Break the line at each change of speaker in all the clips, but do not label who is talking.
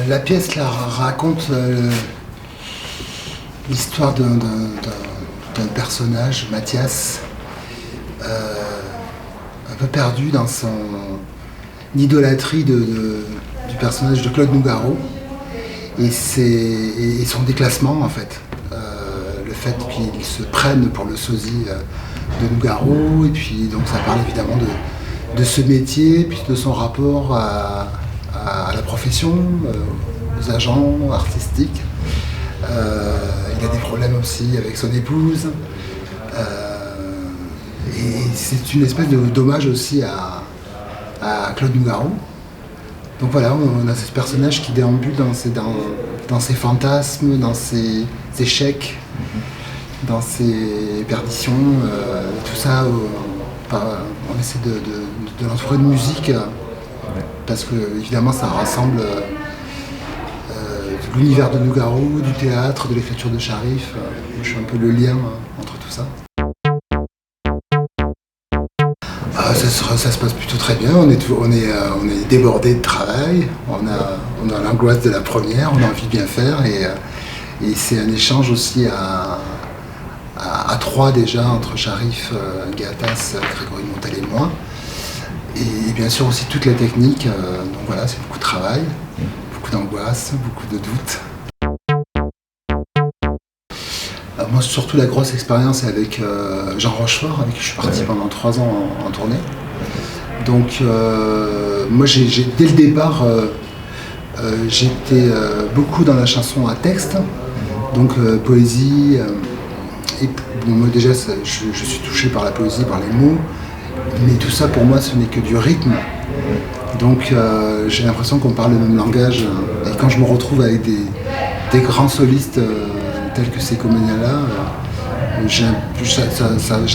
La pièce là, raconte l'histoire d'un personnage, Mathias, un peu perdu dans son idolâtrie du personnage de Claude Nougaro et son déclassement en fait. Le fait qu'il se prenne pour le sosie de Nougaro, et puis donc ça parle évidemment de ce métier, puis de son rapport à la profession, aux agents artistiques. Il a des problèmes aussi avec son épouse. Et c'est une espèce d'hommage aussi à Claude Nougaro. Donc voilà, on a ce personnage qui déambule dans ses fantasmes, dans ses échecs, dans ses perditions, tout ça. On essaie de l'entourer de musique, parce que évidemment ça rassemble l'univers de Nougaro, du théâtre, de l'écriture de Sharif. Je suis un peu le lien entre tout ça. Ça se passe plutôt très bien, on est débordé de travail, on a l'angoisse de la première, on a envie de bien faire, et c'est un échange aussi à trois déjà, entre Sharif, Gatas, Grégory Montel et moi, et bien sûr aussi toute la technique, donc voilà, c'est beaucoup de travail, beaucoup d'angoisse, beaucoup de doutes. Moi, surtout la grosse expérience est avec Jean Rochefort, avec qui je suis parti pendant 3 ans en tournée. Donc, moi, dès le départ, j'étais beaucoup dans la chanson à texte, donc poésie. Et bon, moi, déjà, je suis touché par la poésie, par les mots, mais tout ça, pour moi, ce n'est que du rythme. Donc, j'ai l'impression qu'on parle le même langage. Et quand je me retrouve avec des grands solistes, tels que ces comédiens-là, j'ai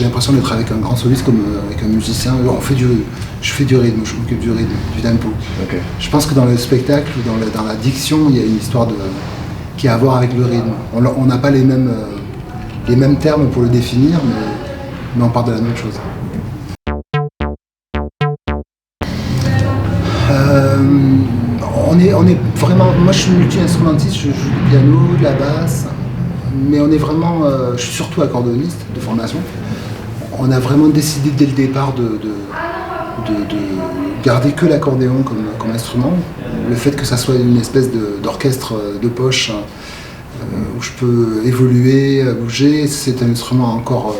l'impression d'être avec un grand soliste comme avec un musicien. Je fais du rythme, je m'occupe du rythme, du tempo. Okay. Je pense que dans le spectacle, dans la diction, il y a une histoire qui a à voir avec le rythme. On n'a pas les mêmes termes pour le définir, mais on parle de la même chose. On est vraiment. Moi, je suis multi-instrumentiste, je joue du piano, de la basse. Mais on est vraiment, je suis surtout accordéoniste de formation. On a vraiment décidé dès le départ de garder que l'accordéon comme instrument. Le fait que ça soit une espèce d'orchestre de poche où je peux évoluer, bouger, c'est un instrument encore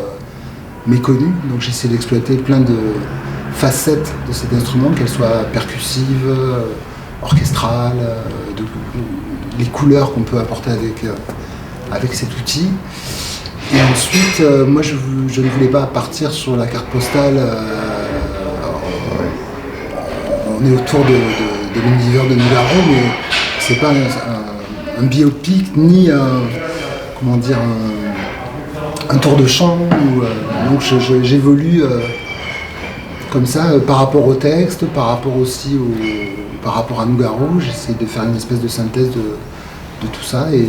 méconnu. Donc j'essaie d'exploiter plein de facettes de cet instrument, qu'elles soient percussives, orchestrales, les couleurs qu'on peut apporter avec cet outil. Et ensuite, moi je ne voulais pas partir sur la carte postale. On est autour de l'univers de Nougaro, mais c'est pas un biopic ni un tour de chant. Donc j'évolue comme ça par rapport au texte, par rapport aussi par rapport à Nougaro. J'essaie de faire une espèce de synthèse de tout ça et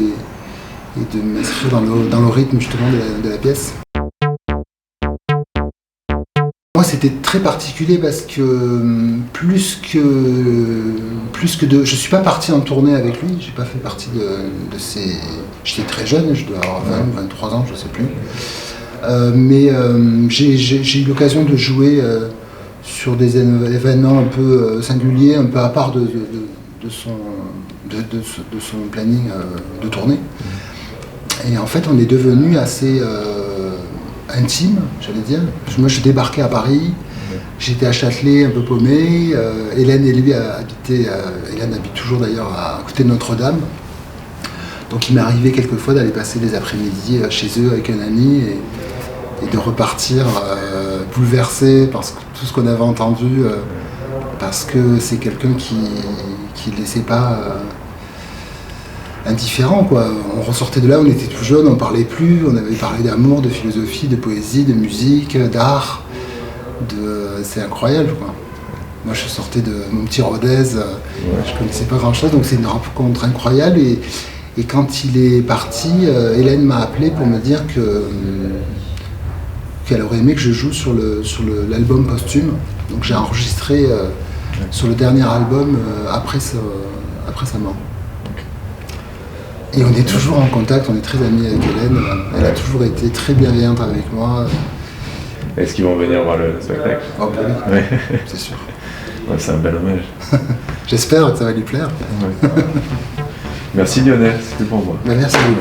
de m'inscrire dans le rythme justement de la pièce. Moi c'était très particulier parce que plus que je suis pas parti en tournée avec lui, j'ai pas fait partie de ces. J'étais très jeune, je dois avoir 20, 23 ans, je sais plus. Mais j'ai eu l'occasion de jouer sur des événements un peu singuliers, un peu à part de son planning de tournée. Et en fait, on est devenus assez intimes, j'allais dire. Moi, je débarquais à Paris, j'étais à Châtelet, un peu paumé. Hélène et lui habitaient, Hélène habite toujours d'ailleurs à côté de Notre-Dame. Donc il m'est arrivé quelquefois d'aller passer des après-midi chez eux avec un ami et de repartir bouleversé par tout ce qu'on avait entendu, parce que c'est quelqu'un qui ne laissait pas indifférent, quoi. On ressortait de là, on était tout jeune, on parlait plus, on avait parlé d'amour, de philosophie, de poésie, de musique, d'art, c'est incroyable, quoi. Moi je sortais de mon petit Rodez, je connaissais pas grand chose, donc c'est une rencontre incroyable, et quand il est parti, Hélène m'a appelé pour me dire qu'elle aurait aimé que je joue sur l'album posthume. Donc j'ai enregistré sur le dernier album après sa mort. Et on est toujours en contact, on est très amis avec Hélène. Elle a toujours été très bienveillante avec moi.
Est-ce qu'ils vont venir voir le spectacle?
Oh bah oui,
Ouais.
c'est sûr.
Ouais, c'est un bel hommage.
J'espère que ça va lui plaire.
Ouais. Merci Lionel, c'était pour moi.
Bah, merci beaucoup.